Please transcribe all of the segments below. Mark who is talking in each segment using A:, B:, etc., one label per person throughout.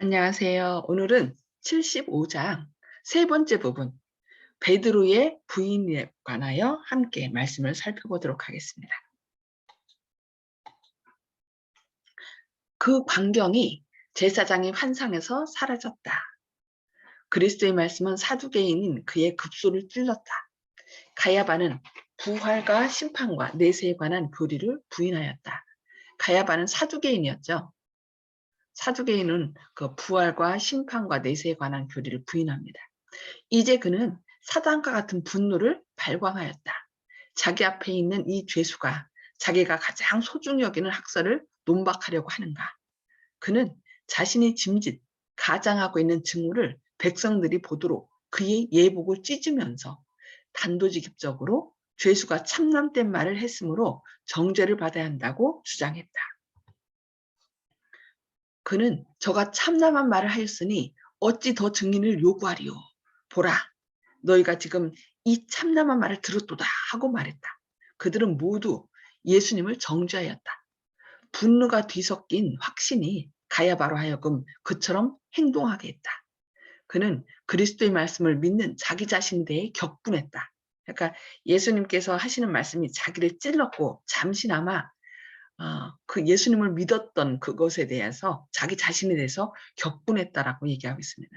A: 안녕하세요. 오늘은 75장 세 번째 부분, 베드로의 부인에 관하여 함께 말씀을 살펴보도록 하겠습니다. 그 광경이 제사장의 환상에서 사라졌다. 그리스도의 말씀은 사두개인인 그의 급소를 찔렀다. 가야바는 부활과 심판과 내세에 관한 교리를 부인하였다. 가야바는 사두개인이었죠. 사두개인은 그 부활과 심판과 내세에 관한 교리를 부인합니다. 이제 그는 사단과 같은 분노를 발광하였다. 자기 앞에 있는 이 죄수가 자기가 가장 소중히 여기는 학설을 논박하려고 하는가. 그는 자신이 짐짓, 가장하고 있는 증오를 백성들이 보도록 그의 예복을 찢으면서 단도직입적으로 죄수가 참남된 말을 했으므로 정죄를 받아야 한다고 주장했다. 그는 저가 참남한 말을 하였으니 어찌 더 증인을 요구하리요. 보라, 너희가 지금 이 참남한 말을 들었도다 하고 말했다. 그들은 모두 예수님을 정죄하였다. 분노가 뒤섞인 확신이 가야바로 하여금 그처럼 행동하게 했다. 그는 그리스도의 말씀을 믿는 자기 자신에 대해 격분했다. 그러니까 예수님께서 하시는 말씀이 자기를 찔렀고 잠시나마 그 예수님을 믿었던 그것에 대해서 자기 자신에 대해서 격분했다라고 얘기하고 있습니다.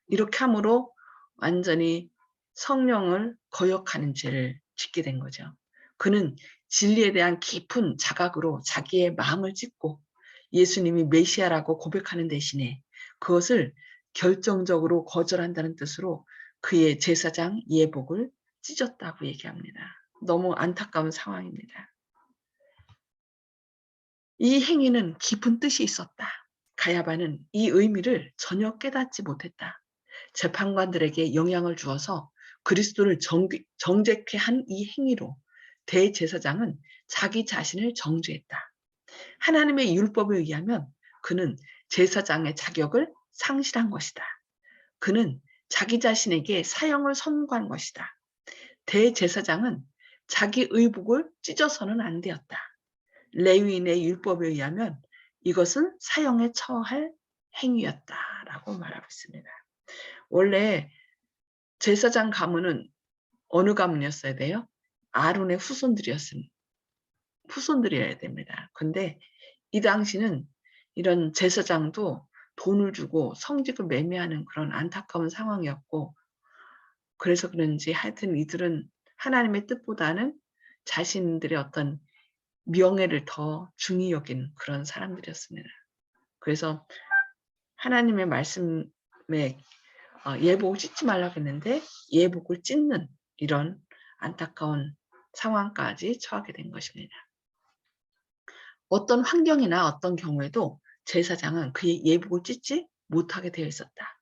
A: 이렇게 함으로 완전히 성령을 거역하는 죄를 짓게 된 거죠. 그는 진리에 대한 깊은 자각으로 자기의 마음을 찢고 예수님이 메시아라고 고백하는 대신에 그것을 결정적으로 거절한다는 뜻으로 그의 제사장 예복을 찢었다고 얘기합니다. 너무 안타까운 상황입니다. 이 행위는 깊은 뜻이 있었다. 가야바는 이 의미를 전혀 깨닫지 못했다. 재판관들에게 영향을 주어서 그리스도를 정죄케 한 이 행위로 대제사장은 자기 자신을 정죄했다. 하나님의 율법에 의하면 그는 제사장의 자격을 상실한 것이다. 그는 자기 자신에게 사형을 선고한 것이다. 대제사장은 자기 의복을 찢어서는 안 되었다. 레위인의 율법에 의하면 이것은 사형에 처할 행위였다라고 말하고 있습니다. 원래 제사장 가문은 어느 가문이었어야 돼요? 아론의 후손들이어야 됩니다. 근데 이 당시는 이런 제사장도 돈을 주고 성직을 매매하는 그런 안타까운 상황이었고, 그래서 그런지 하여튼 이들은 하나님의 뜻보다는 자신들의 어떤 명예를 더 중히 여긴 그런 사람들이었습니다. 그래서 하나님의 말씀에 예복을 찢지 말라고 했는데 예복을 찢는 이런 안타까운 상황까지 처하게 된 것입니다. 어떤 환경이나 어떤 경우에도 제사장은 그의 예복을 찢지 못하게 되어 있었다.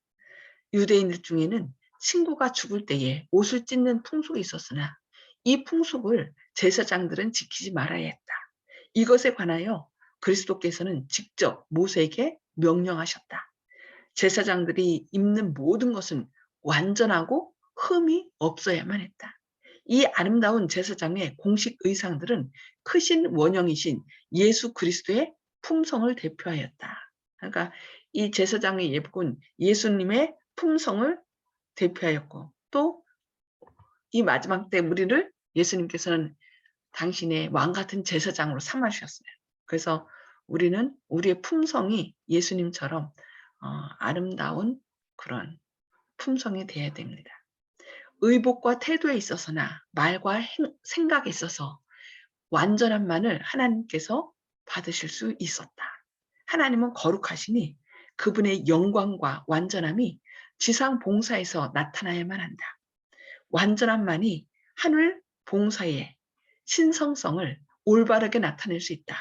A: 유대인들 중에는 친구가 죽을 때에 옷을 찢는 풍속이 있었으나 이 풍속을 제사장들은 지키지 말아야 했다. 이것에 관하여 그리스도께서는 직접 모세에게 명령하셨다. 제사장들이 입는 모든 것은 완전하고 흠이 없어야만 했다. 이 아름다운 제사장의 공식 의상들은 크신 원형이신 예수 그리스도의 품성을 대표하였다. 그러니까 이 제사장의 예복은 예수님의 품성을 대표하였고 또 이 마지막 때 우리를 예수님께서는 당신의 왕 같은 제사장으로 삼아주셨어요. 그래서 우리는 우리의 품성이 예수님처럼 아름다운 그런 품성이 되어야 됩니다. 의복과 태도에 있어서나 말과 생각에 있어서 완전함만을 하나님께서 받으실 수 있었다. 하나님은 거룩하시니 그분의 영광과 완전함이 지상 봉사에서 나타나야만 한다. 완전함만이 하늘 봉사의 신성성을 올바르게 나타낼 수 있다.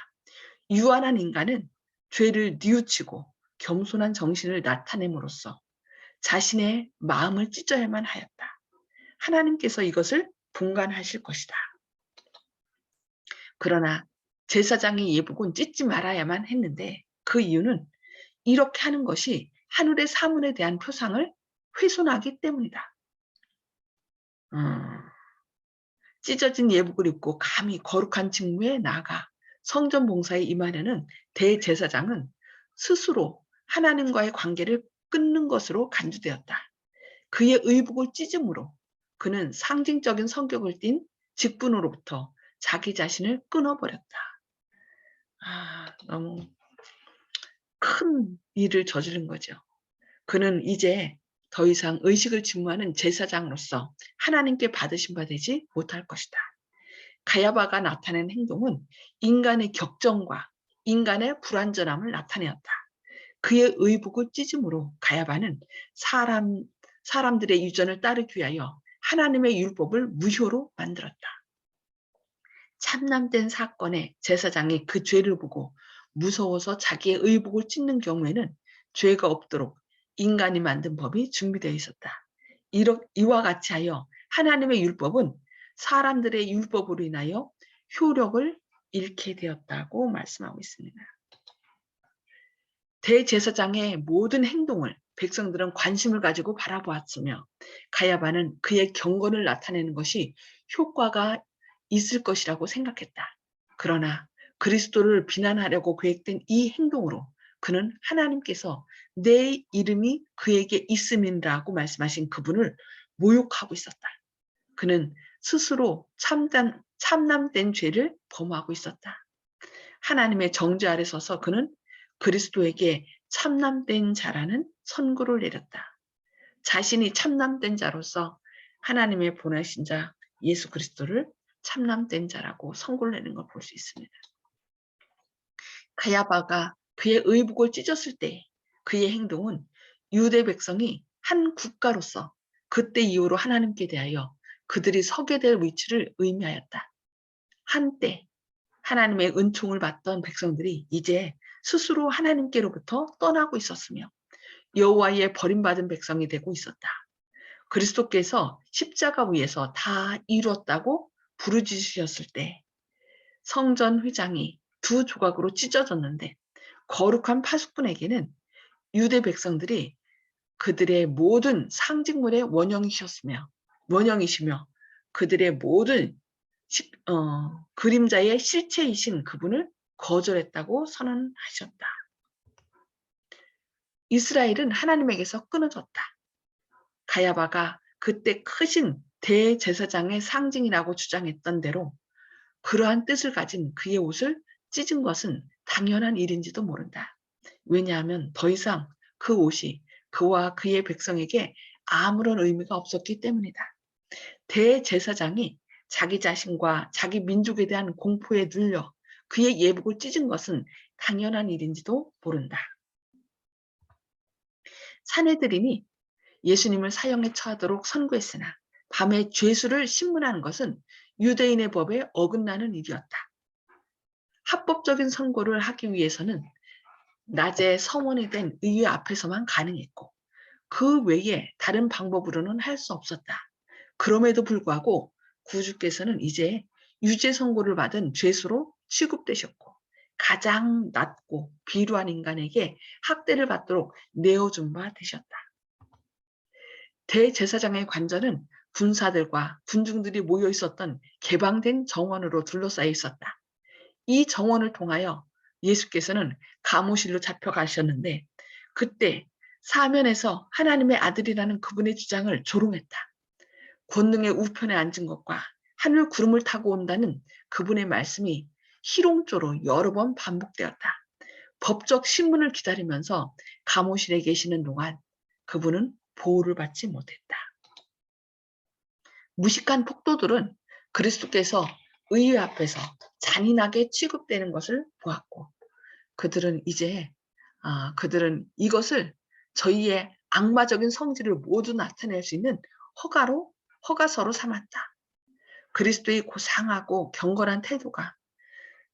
A: 유한한 인간은 죄를 뉘우치고 겸손한 정신을 나타냄으로써 자신의 마음을 찢어야만 하였다. 하나님께서 이것을 분간하실 것이다. 그러나 제사장의 예복은 찢지 말아야만 했는데 그 이유는 이렇게 하는 것이 하늘의 사문에 대한 표상을 훼손하기 때문이다. 찢어진 예복을 입고 감히 거룩한 직무에 나아가 성전 봉사에 임하려는 대제사장은 스스로 하나님과의 관계를 끊는 것으로 간주되었다. 그의 의복을 찢음으로 그는 상징적인 성격을 띤 직분으로부터 자기 자신을 끊어버렸다. 너무 큰 일을 저지른 거죠. 그는 이제 더 이상 의식을 직무하는 제사장으로서 하나님께 받으신 바 되지 못할 것이다. 가야바가 나타낸 행동은 인간의 격정과 인간의 불완전함을 나타내었다. 그의 의복을 찢음으로 가야바는 사람들의 유전을 따르기 위하여 하나님의 율법을 무효로 만들었다. 참남된 사건의 제사장이 그 죄를 보고 무서워서 자기의 의복을 찢는 경우에는 죄가 없도록 인간이 만든 법이 준비되어 있었다. 이와 같이 하여 하나님의 율법은 사람들의 율법으로 인하여 효력을 잃게 되었다고 말씀하고 있습니다. 대제사장의 모든 행동을 백성들은 관심을 가지고 바라보았으며 가야바는 그의 경건을 나타내는 것이 효과가 있을 것이라고 생각했다. 그러나 그리스도를 비난하려고 계획된 이 행동으로 그는 하나님께서 내 이름이 그에게 있음이라고 말씀하신 그분을 모욕하고 있었다. 그는 스스로 참남된 죄를 범하고 있었다. 하나님의 정죄 아래 서서 그는 그리스도에게 참남된 자라는 선고를 내렸다. 자신이 참남된 자로서 하나님의 보내신 자 예수 그리스도를 참남된 자라고 선고를 내는 걸 볼 수 있습니다. 가야바가 그의 의복을 찢었을 때 그의 행동은 유대 백성이 한 국가로서 그때 이후로 하나님께 대하여 그들이 서게 될 위치를 의미하였다. 한때 하나님의 은총을 받던 백성들이 이제 스스로 하나님께로부터 떠나고 있었으며 여호와의 버림받은 백성이 되고 있었다. 그리스도께서 십자가 위에서 다 이루었다고 부르짖으셨을 때 성전 회장이 두 조각으로 찢어졌는데 거룩한 파수꾼에게는 유대 백성들이 그들의 모든 상징물의 원형이시며 그들의 모든 그림자의 실체이신 그분을 거절했다고 선언하셨다. 이스라엘은 하나님에게서 끊어졌다. 가야바가 그때 크신 대제사장의 상징이라고 주장했던 대로 그러한 뜻을 가진 그의 옷을 찢은 것은 당연한 일인지도 모른다. 왜냐하면 더 이상 그 옷이 그와 그의 백성에게 아무런 의미가 없었기 때문이다. 대제사장이 자기 자신과 자기 민족에 대한 공포에 눌려 그의 예복을 찢은 것은 당연한 일인지도 모른다. 사내들인이 예수님을 사형에 처하도록 선고했으나 밤에 죄수를 신문하는 것은 유대인의 법에 어긋나는 일이었다. 합법적인 선고를 하기 위해서는 낮에 성원이 된 의회 앞에서만 가능했고 그 외에 다른 방법으로는 할 수 없었다. 그럼에도 불구하고 구주께서는 이제 유죄 선고를 받은 죄수로 취급되셨고 가장 낮고 비루한 인간에게 학대를 받도록 내어준 바 되셨다. 대제사장의 관저는 군사들과 군중들이 모여 있었던 개방된 정원으로 둘러싸여 있었다. 이 정원을 통하여 예수께서는 감옥실로 잡혀가셨는데 그때 사면에서 하나님의 아들이라는 그분의 주장을 조롱했다. 권능의 우편에 앉은 것과 하늘 구름을 타고 온다는 그분의 말씀이 희롱조로 여러 번 반복되었다. 법적 신문을 기다리면서 감옥실에 계시는 동안 그분은 보호를 받지 못했다. 무식한 폭도들은 그리스도께서 의회 앞에서 잔인하게 취급되는 것을 보았고 그들은 이것을 저희의 악마적인 성질을 모두 나타낼 수 있는 허가서로 삼았다. 그리스도의 고상하고 경건한 태도가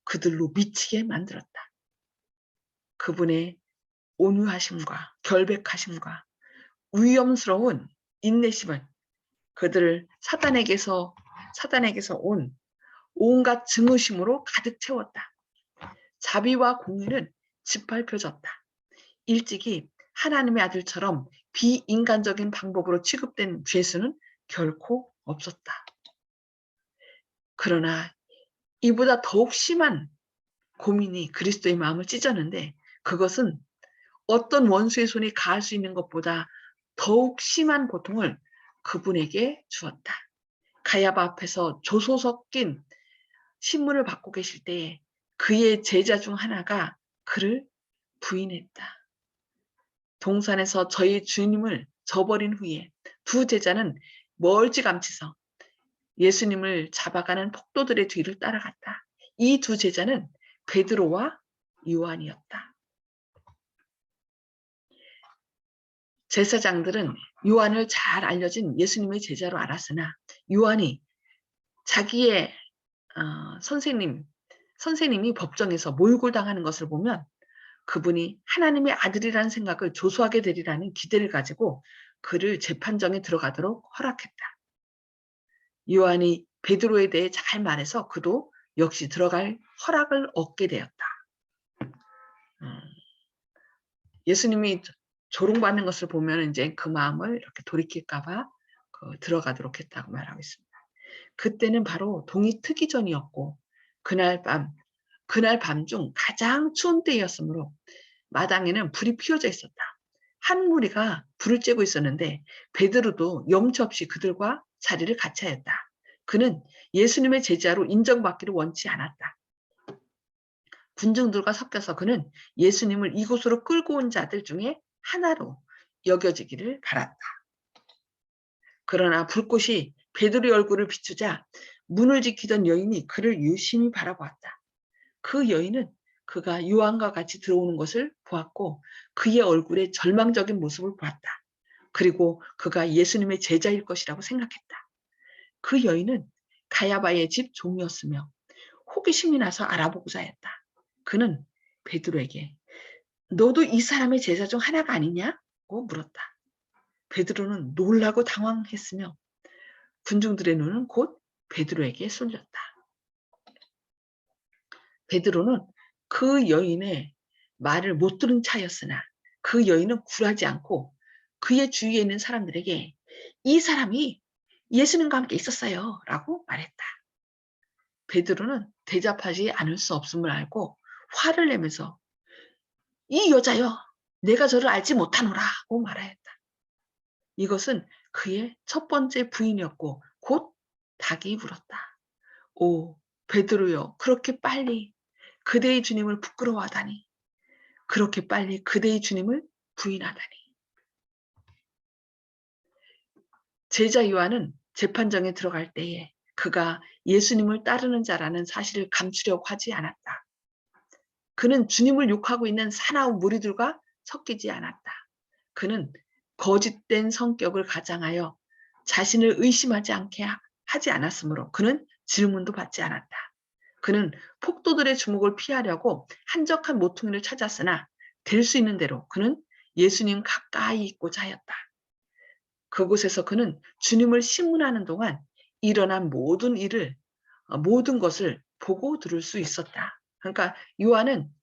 A: 그들로 미치게 만들었다. 그분의 온유하심과 결백하심과 위험스러운 인내심은 그들을 사단에게서 온 온갖 증오심으로 가득 채웠다. 자비와 공의는 짓밟혀졌다. 일찍이 하나님의 아들처럼 비인간적인 방법으로 취급된 죄수는 결코 없었다. 그러나 이보다 더욱 심한 고민이 그리스도의 마음을 찢었는데 그것은 어떤 원수의 손이 가할 수 있는 것보다 더욱 심한 고통을 그분에게 주었다. 가야바 앞에서 조소 섞인 신문을 받고 계실 때에 그의 제자 중 하나가 그를 부인했다. 동산에서 저희 주님을 저버린 후에 두 제자는 멀찌감치서 예수님을 잡아가는 폭도들의 뒤를 따라갔다. 이 두 제자는 베드로와 요한이었다. 제사장들은 요한을 잘 알려진 예수님의 제자로 알았으나 요한이 자기의 선생님이 법정에서 모욕을 당하는 것을 보면 그분이 하나님의 아들이라는 생각을 조소하게 되리라는 기대를 가지고 그를 재판정에 들어가도록 허락했다. 요한이 베드로에 대해 잘 말해서 그도 역시 들어갈 허락을 얻게 되었다. 예수님이 조롱받는 것을 보면 이제 그 마음을 이렇게 돌이킬까봐 들어가도록 했다고 말하고 있습니다. 그때는 바로 동이 트기 전이었고 그날 밤 중 가장 추운 때였으므로 마당에는 불이 피워져 있었다. 한 무리가 불을 쬐고 있었는데 베드로도 염치 없이 그들과 자리를 같이 하였다. 그는 예수님의 제자로 인정받기를 원치 않았다. 군중들과 섞여서 그는 예수님을 이곳으로 끌고 온 자들 중에 하나로 여겨지기를 바랐다. 그러나 불꽃이 베드로의 얼굴을 비추자 문을 지키던 여인이 그를 유심히 바라보았다. 그 여인은 그가 요한과 같이 들어오는 것을 보았고 그의 얼굴에 절망적인 모습을 보았다. 그리고 그가 예수님의 제자일 것이라고 생각했다. 그 여인은 가야바의 집 종이었으며 호기심이 나서 알아보고자 했다. 그는 베드로에게 너도 이 사람의 제자 중 하나가 아니냐고 물었다. 베드로는 놀라고 당황했으며 군중들의 눈은 곧 베드로에게 쏠렸다. 베드로는 그 여인의 말을 못 들은 차였으나 그 여인은 굴하지 않고 그의 주위에 있는 사람들에게 이 사람이 예수님과 함께 있었어요 라고 말했다. 베드로는 대답하지 않을 수 없음을 알고 화를 내면서 이 여자여 내가 저를 알지 못하노라고 말하였다. 이것은 그의 첫 번째 부인이었고 곧 닭이 울었다. 오 베드로여 그렇게 빨리 그대의 주님을 부끄러워하다니 그렇게 빨리 그대의 주님을 부인하다니. 제자 요한은 재판정에 들어갈 때에 그가 예수님을 따르는 자라는 사실을 감추려고 하지 않았다. 그는 주님을 욕하고 있는 사나운 무리들과 섞이지 않았다. 그는 거짓된 성격을 가장하여 자신을 의심하지 않게 하지 않았으므로 그는 질문도 받지 않았다. 그는 폭도들의 주목을 피하려고 한적한 모퉁이를 찾았으나 될 수 있는 대로 그는 예수님 가까이 있고자 하였다. 그곳에서 그는 주님을 신문하는 동안 일어난 모든 것을 보고 들을 수 있었다. 그러니까 요한은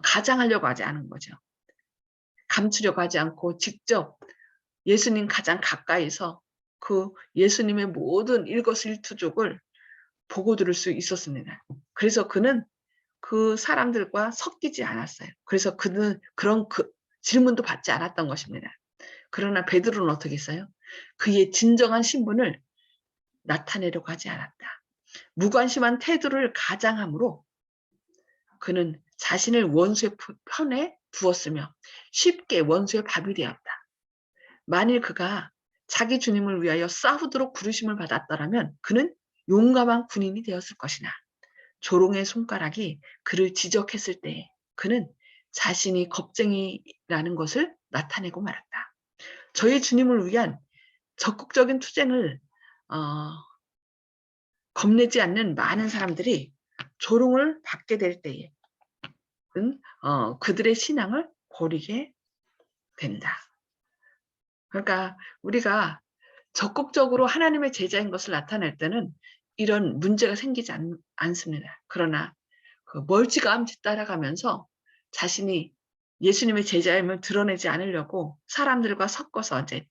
A: 가장하려고 하지 않은 거죠. 감추려고 하지 않고 직접 예수님 가장 가까이서 그 예수님의 모든 일거수일투족을 보고 들을 수 있었습니다. 그래서 그는 그 사람들과 섞이지 않았어요. 그래서 그는 그런 질문도 받지 않았던 것입니다. 그러나 베드로는 어떻게 했어요? 그의 진정한 신분을 나타내려고 하지 않았다. 무관심한 태도를 가장함으로 그는 자신을 원수의 편에 두었으며 쉽게 원수의 밥이 되었다. 만일 그가 자기 주님을 위하여 싸우도록 부르심을 받았더라면 그는 용감한 군인이 되었을 것이나 조롱의 손가락이 그를 지적했을 때 그는 자신이 겁쟁이라는 것을 나타내고 말았다. 저희 주님을 위한 적극적인 투쟁을 겁내지 않는 많은 사람들이 조롱을 받게 될 때에 그들의 신앙을 버리게 된다. 그러니까 우리가 적극적으로 하나님의 제자인 것을 나타낼 때는 이런 문제가 생기지 않습니다. 그러나 멀찌감치 따라가면서 자신이 예수님의 제자임을 드러내지 않으려고 사람들과 섞어서 이제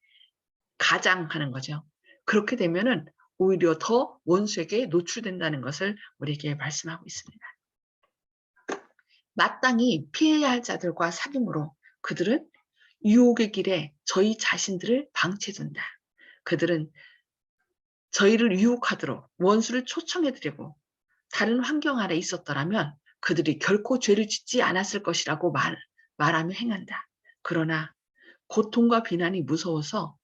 A: 가장하는 거죠. 그렇게 되면은 오히려 더 원수에게 노출된다는 것을 우리에게 말씀하고 있습니다. 마땅히 피해야 할 자들과 사귐으로 그들은 유혹의 길에 저희 자신들을 방치해둔다. 그들은 저희를 유혹하도록 원수를 초청해드리고 다른 환경 아래 있었더라면 그들이 결코 죄를 짓지 않았을 것이라고 말하며 행한다. 그러나 고통과 비난이 무서워서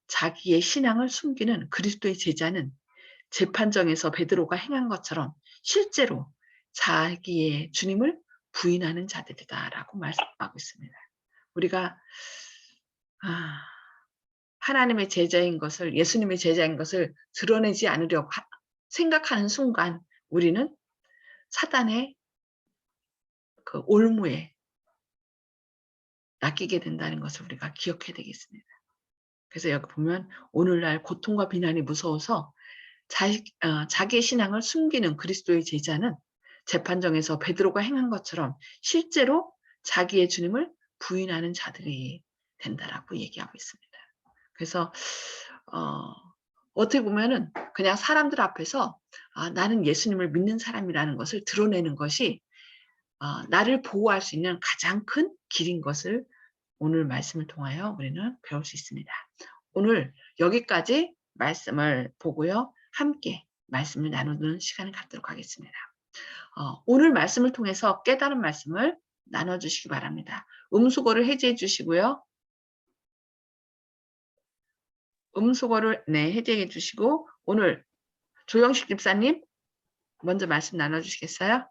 A: 자기의 신앙을 숨기는 그리스도의 제자는 재판정에서 베드로가 행한 것처럼 실제로 자기의 주님을 부인하는 자들이다라고 말씀하고 있습니다. 우리가 하나님의 제자인 것을, 예수님의 제자인 것을 드러내지 않으려고 생각하는 순간 우리는 사단의 그 올무에 낚이게 된다는 것을 우리가 기억해야 되겠습니다. 그래서 여기 보면 오늘날 고통과 비난이 무서워서 자기의 신앙을 숨기는 그리스도의 제자는 재판정에서 베드로가 행한 것처럼 실제로 자기의 주님을 부인하는 자들이 된다라고 얘기하고 있습니다. 그래서 어떻게 보면은 그냥 사람들 앞에서 나는 예수님을 믿는 사람이라는 것을 드러내는 것이 나를 보호할 수 있는 가장 큰 길인 것을 오늘 말씀을 통하여 우리는 배울 수 있습니다. 오늘 여기까지 말씀을 보고요. 함께 말씀을 나누는 시간을 갖도록 하겠습니다. 오늘 말씀을 통해서 깨달은 말씀을 나눠주시기 바랍니다. 음수거를 해제해 주시고요. 음수거를 해제해 주시고 오늘 조영식 집사님 먼저 말씀 나눠주시겠어요?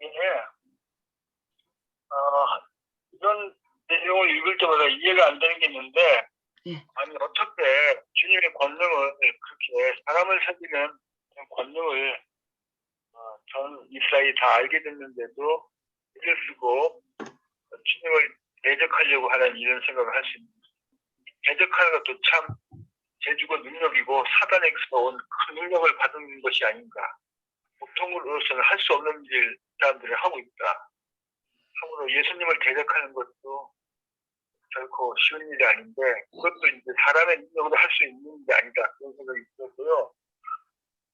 B: 예. 이런 내용을 읽을 때마다 이해가 안 되는 게 있는데,
A: 예.
B: 아니 어떻게 주님의 권능을 그렇게 사람을 살리는 권능을 전 이스라엘이 다 알게 됐는데도 글을 쓰고 주님을 대적하려고 하는 이런 생각을 할 수 있는, 대적하는 것도 참 재주고 능력이고 사단에게서 온 큰 능력을 받은 것이 아닌가. 보통으로서는 할 수 없는 일 사람들이 하고 있다. 참으로 예수님을 대적하는 것도 결코 쉬운 일이 아닌데 그것도 이제 사람의 능력으로 할 수 있는 게 아니다. 그런 생각이 들었고요.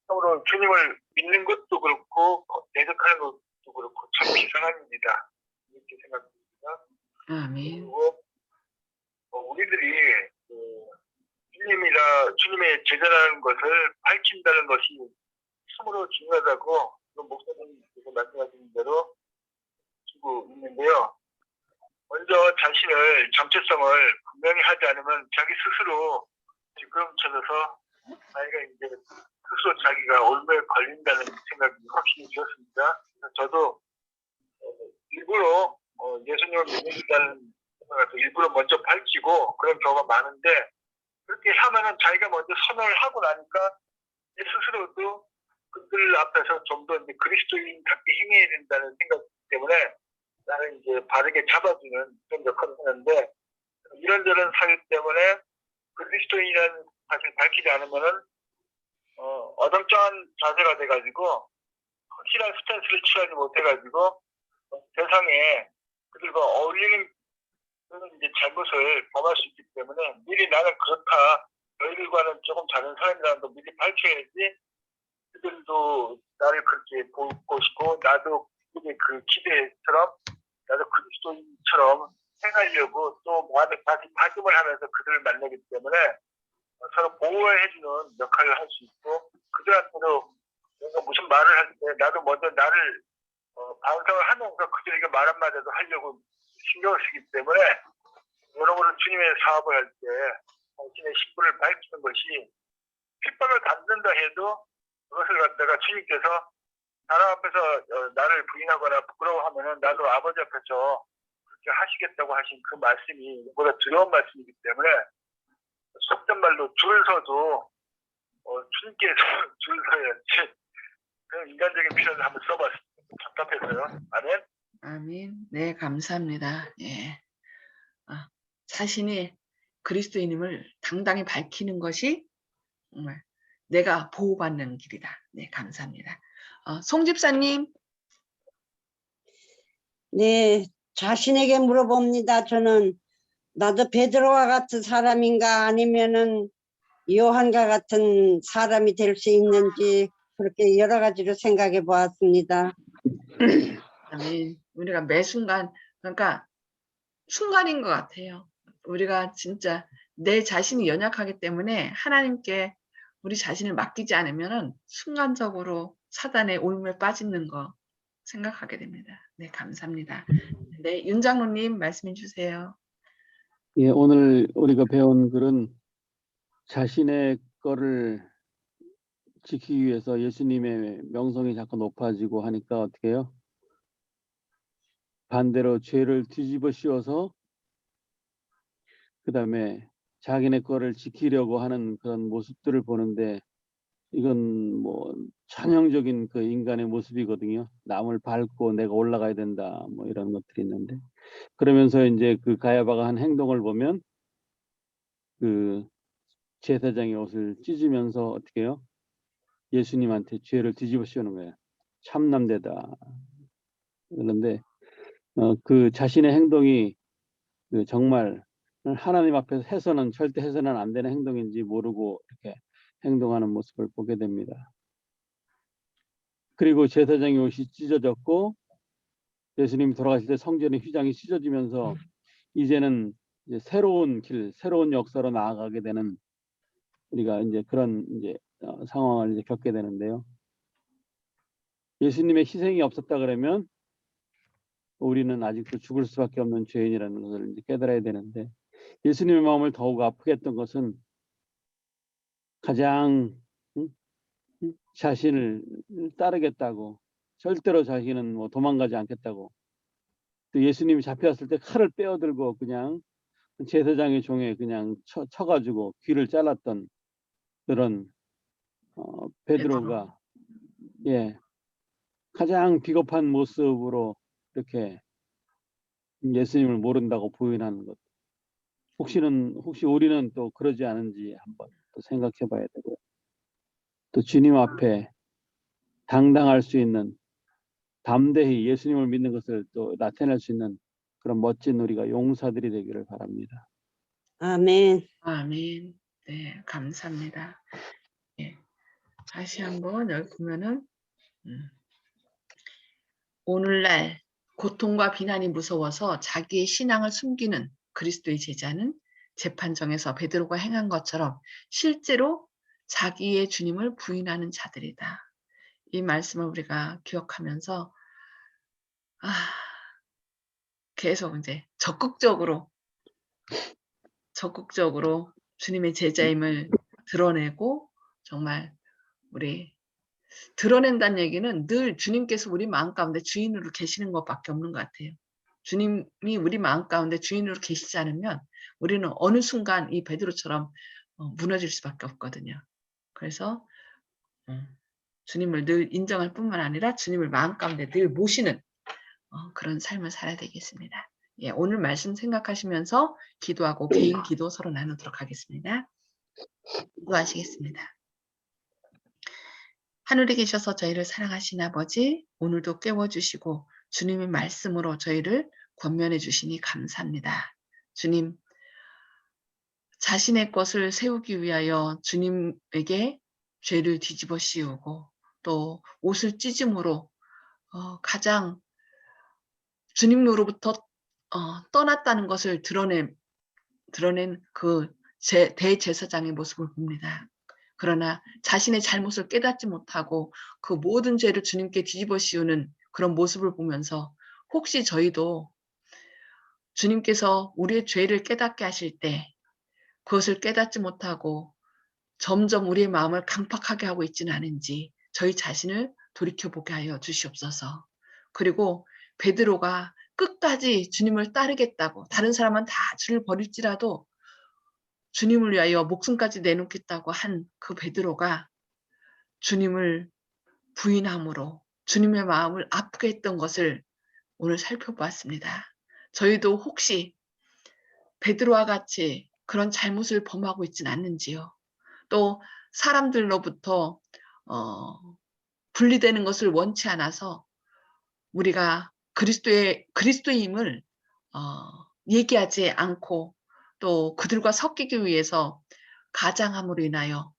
B: 참으로 주님을 믿는 것도 그렇고 대적하는 것도 그렇고 참 비상한 일이다. 이렇게 생각합니다.
A: 아멘.
B: 그리고 우리들이 주님의 제자라는 것을 밝힌다는 것이 참으로 중요하다고 목사님께서 말씀하신 대로 주고 있는데요. 먼저 자신을 정체성을 분명히 하지 않으면 자기 스스로 뒷걸음쳐져서 자기가 이제 스스로 자기가 올무에 걸린다는 생각이 확실히 들었습니다. 저도 일부러 예수님을 믿는다는 생각을 일부러 먼저 밝히고 그런 경우가 많은데 그렇게 하면은 자기가 먼저 선언을 하고 나니까 스스로도 그들 앞에서 좀 더 그리스도인답게 행해야 된다는 생각 때문에 나는 이제 바르게 잡아주는 그런 역할을 하는데 이런저런 사유 때문에 그리스도인이라는 사실을 밝히지 않으면은 어정쩡한 자세가 돼가지고 확실한 스탠스를 취하지 못해가지고 세상에 그들과 어울리는 그런 이제 잘못을 범할 수 있기 때문에 미리 나는 그렇다. 너희들과는 조금 다른 사람이라는 걸 미리 밝혀야지 그들도 나를 그렇게 보고 싶고 나도 그 기대처럼 나도 그리스도인처럼 행하려고 또 다시 다짐을 하면서 그들을 만나기 때문에 서로 보호해주는 역할을 할 수 있고 그들한테도 뭔가 무슨 말을 할 때 나도 먼저 나를 반성을 하면서 그들에게 말 한마디도 하려고 신경을 쓰기 때문에 여러모로 주님의 사업을 할 때 당신의 식구를 밝히는 것이 핍박을 받는다 해도 그것을 갖다가 주님께서 사람 앞에서 나를 부인하거나 부끄러워하면은 나도 아버지 앞에서 그렇게 하시겠다고 하신 그 말씀이 보다 두려운 말씀이기 때문에 속된 말로 줄 서도 주님께서 줄 서야지 그런 인간적인 표현을 한번 써봤습니다. 답답해서요. 아멘.
A: 아멘. 네, 감사합니다. 예. 자신이 그리스도인임을 당당히 밝히는 것이 정말 내가 보호받는 길이다. 네, 감사합니다. 송 집사님.
C: 네, 자신에게 물어봅니다. 저는 나도 베드로와 같은 사람인가 아니면은 요한과 같은 사람이 될 수 있는지 그렇게 여러 가지로 생각해 보았습니다.
A: 아멘. 우리가 매 순간 그러니까 순간인 것 같아요. 우리가 진짜 내 자신이 연약하기 때문에 하나님께 우리 자신을 맡기지 않으면은 순간적으로 사단의 올무에 빠지는 거 생각하게 됩니다. 네, 감사합니다. 네, 윤 장로님 말씀해 주세요.
D: 예, 오늘 우리가 배운 글은 자신의 거를 지키기 위해서 예수님의 명성이 자꾸 높아지고 하니까 어떻게 해요? 반대로 죄를 뒤집어 씌워서 그 다음에 자기네 거를 지키려고 하는 그런 모습들을 보는데 이건 뭐 전형적인 그 인간의 모습이거든요. 남을 밟고 내가 올라가야 된다 뭐 이런 것들이 있는데 그러면서 이제 그 가야바가 한 행동을 보면 그 제사장의 옷을 찢으면서 어떻게 해요? 예수님한테 죄를 뒤집어 씌우는 거예요. 참남되다. 그런데 그 자신의 행동이 그 정말 하나님 앞에서 해서는 절대 해서는 안 되는 행동인지 모르고 이렇게 행동하는 모습을 보게 됩니다. 그리고 제사장의 옷이 찢어졌고 예수님이 돌아가실 때 성전의 휘장이 찢어지면서 이제는 이제 새로운 길, 새로운 역사로 나아가게 되는 우리가 이제 그런 이제 상황을 이제 겪게 되는데요. 예수님의 희생이 없었다 그러면 우리는 아직도 죽을 수밖에 없는 죄인이라는 것을 이제 깨달아야 되는데 예수님의 마음을 더욱 아프게 했던 것은 가장 자신을 따르겠다고 절대로 자기는 뭐 도망가지 않겠다고 또 예수님이 잡혀왔을 때 칼을 빼어들고 그냥 제사장의 종에 그냥 쳐가지고 귀를 잘랐던 그런 베드로가 예 가장 비겁한 모습으로 이렇게 예수님을 모른다고 부인하는 것. 혹시 우리는 또 그러지 않은지 한번 또 생각해 봐야 되고요. 또 주님 앞에 당당할 수 있는 담대히 예수님을 믿는 것을 또 나타낼 수 있는 그런 멋진 우리가 용사들이 되기를 바랍니다.
C: 아멘.
A: 아멘. 네, 감사합니다. 예, 다시 한번 여기 보면은 오늘날 고통과 비난이 무서워서 자기의 신앙을 숨기는 그리스도의 제자는 재판정에서 베드로가 행한 것처럼 실제로 자기의 주님을 부인하는 자들이다. 이 말씀을 우리가 기억하면서 계속 이제 적극적으로 주님의 제자임을 드러내고 정말 우리 드러낸다는 얘기는 늘 주님께서 우리 마음 가운데 주인으로 계시는 것밖에 없는 것 같아요. 주님이 우리 마음 가운데 주인으로 계시지 않으면 우리는 어느 순간 이 베드로처럼 무너질 수밖에 없거든요. 그래서 주님을 늘 인정할 뿐만 아니라 주님을 마음 가운데 늘 모시는 그런 삶을 살아야 되겠습니다. 예, 오늘 말씀 생각하시면서 기도하고 개인 기도 서로 나누도록 하겠습니다. 기도하시겠습니다. 하늘에 계셔서 저희를 사랑하신 아버지, 오늘도 깨워주시고 주님의 말씀으로 저희를 권면해 주시니 감사합니다. 주님, 자신의 것을 세우기 위하여 주님에게 죄를 뒤집어 씌우고 또 옷을 찢음으로 가장 주님으로부터 떠났다는 것을 드러낸 그 대제사장의 모습을 봅니다. 그러나 자신의 잘못을 깨닫지 못하고 그 모든 죄를 주님께 뒤집어 씌우는 그런 모습을 보면서 혹시 저희도 주님께서 우리의 죄를 깨닫게 하실 때 그것을 깨닫지 못하고 점점 우리의 마음을 강팍하게 하고 있지는 않은지 저희 자신을 돌이켜보게 하여 주시옵소서. 그리고 베드로가 끝까지 주님을 따르겠다고 다른 사람은 다 주를 버릴지라도 주님을 위하여 목숨까지 내놓겠다고 한 그 베드로가 주님을 부인함으로 주님의 마음을 아프게 했던 것을 오늘 살펴보았습니다. 저희도 혹시 베드로와 같이 그런 잘못을 범하고 있지는 않는지요. 또 사람들로부터 분리되는 것을 원치 않아서 우리가 그리스도임을 얘기하지 않고 또 그들과 섞이기 위해서 가장함으로 인하여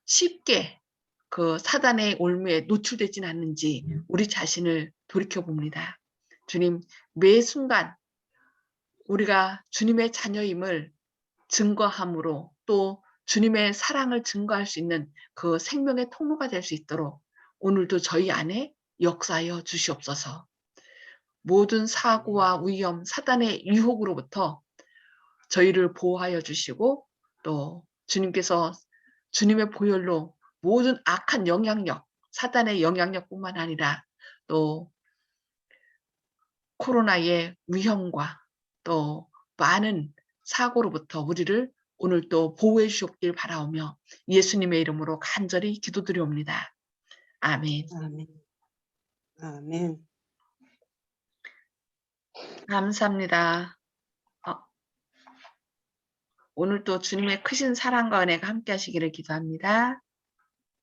A: 쉽게 그 사단의 올무에 노출되진 않는지 우리 자신을 돌이켜봅니다. 주님, 매 순간 우리가 주님의 자녀임을 증거함으로 또 주님의 사랑을 증거할 수 있는 그 생명의 통로가 될 수 있도록 오늘도 저희 안에 역사하여 주시옵소서. 모든 사고와 위험, 사단의 유혹으로부터 저희를 보호하여 주시고 또 주님께서 주님의 보혈로 모든 악한 영향력, 사단의 영향력뿐만 아니라 또 코로나의 위험과 또 많은 사고로부터 우리를 오늘 또 보호해 주셨길 바라오며 예수님의 이름으로 간절히 기도드리옵니다. 아멘.
C: 아멘. 아멘.
A: 감사합니다. 오늘 또 주님의 크신 사랑과 은혜가 함께 하시기를 기도합니다.